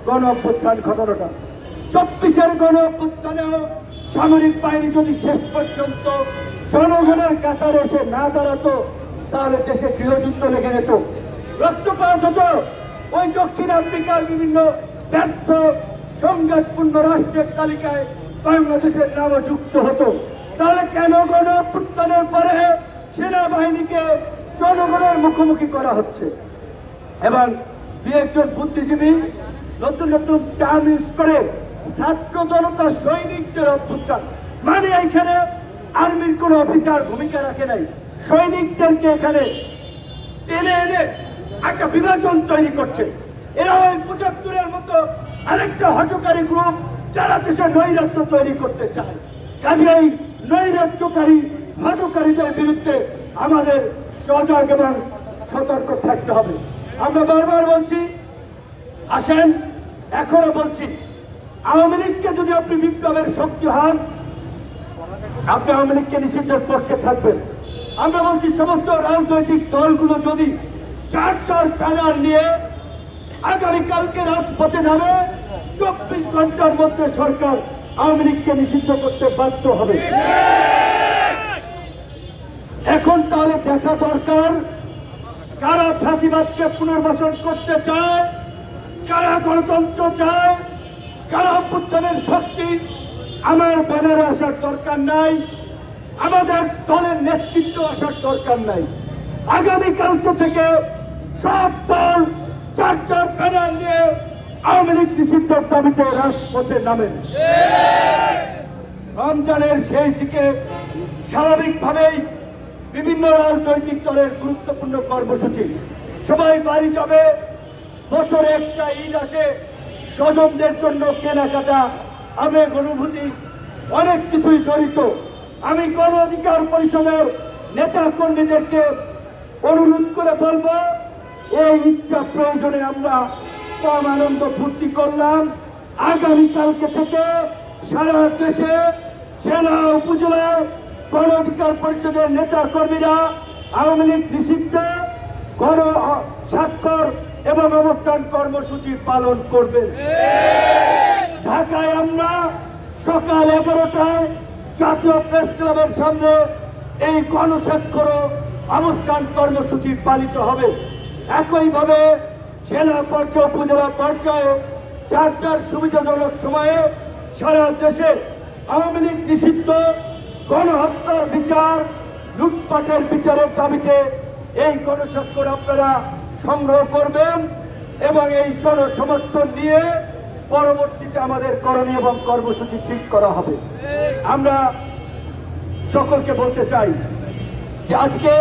গণ অভ্যুত্থান ঘটনাটা। 24-এর গণ অভ্যুত্থানেও সামরিক বাহিনী যদি শেষ পর্যন্ত জনগণের কাতারে এসে না দাঁড়াতো, তাহলে দেশে গৃহযুদ্ধ লেগে যেত, রক্তপাত হতো, ওই দক্ষিণ আফ্রিকার বিভিন্ন ব্যর্থ সংঘাতপূর্ণ রাষ্ট্রের তালিকায় বাংলাদেশের নামও যুক্ত হতো। তাহলে কেন গণ অভ্যুত্থানের পরে সেনাবাহিনীকে জনগণের মুখোমুখি করা হচ্ছে? এবং দু একজন বুদ্ধিজীবী নতুন নতুন টার্ম ইউজ করে ছাত্র জনতা সৈনিকদের অভ্যুত্থান, মানে এখানে আর্মির কোন অফিসার ভূমিকা রাখে নাই, সৈনিকদেরকে এখানে টেনে এনে একটা বিভাজন তৈরি করছে। এরা ওই 75-এর মতো আরেকটা হঠকারী গ্রুপ যারা দেশে নৈরাজ্য তৈরি করতে চায়। কাজেই নৈরাজ্যকারী হঠকারীদের বিরুদ্ধে আমাদের সজাগ এবং সতর্ক থাকতে হবে। আমরা বারবার বলছি, আসেন এখনো বলছি, আওয়ামী লীগকে যদি আপনি বিপ্লবের শক্তি হন, আপনি আওয়ামী লীগকে নিষিদ্ধের পক্ষে থাকবেন। আমরা বলছি সমস্ত রাজনৈতিক দলগুলো যদি 4 ব্যানার নিয়ে আগামীকালকে রাজপথে নামে, 24 ঘন্টার মধ্যে সরকার আওয়ামী লীগকে নিষিদ্ধ করতে বাধ্য হবে। এখন তাহলে দেখা দরকার কারা ফ্যাসিবাদকে পুনর্বাসন করতে চায়, কারা গণতন্ত্র চায়, কারা অভ্যুত্থানের শক্তি। আমার ব্যানারে আসার দরকার নাই, আমাদের দলের নেতৃত্ব আসার দরকার নাই। আগামীকালকে থেকে সব দল 4 ব্যানার নিয়ে আওয়ামী লীগ নিষিদ্ধের দাবিতে রাজপথে নামেন। রমজানের শেষ দিকে স্বাভাবিকভাবেই বিভিন্ন রাজনৈতিক দলের গুরুত্বপূর্ণ কর্মসূচি, সবাই বাড়ি যাবে, বছরে একটা ঈদ আসে, স্বজনদের জন্য কেনাকাটা, আবেগ অনুভূতি, অনেক কিছুই জড়িত। আমি গণ অধিকার পরিষদের নেতা কর্মীদেরকে অনুরোধ করে বলবো, এই ঈদটা প্রয়োজনে আমরা কম আনন্দ ফুর্তি করলাম। আগামীকালকে থেকে সারা দেশে জেলা উপজেলায় গণ অধিকার পরিষদের নেতা কর্মীরা আওয়ামী লীগ নিষিদ্ধে গণ স্বাক্ষর এবং অবস্থান কর্মসূচি পালন করবেন। ঢাকায় আমরা সকাল 11টায় জাতীয় প্রেস ক্লাবের সামনে এই গণস্বাক্ষর অবস্থান কর্মসূচি পালিত হবে। একইভাবে জেলা পর্যায়ে উপজেলা পর্যায়ে 4 সুবিধাজনক সময়ে সারা দেশে আওয়ামী লীগ নিষিদ্ধ, গণহত্যার বিচার, লুটপাটের বিচারের দাবিতে এই গণস্বাক্ষর আপনারা সংগ্রহ করবেন এবং এই জনসমর্থন নিয়ে পরবর্তীতে আমাদের করণীয় এবং কর্মসূচি ঠিক করা হবে। আমরা সকলকে বলতে চাই যে আজকে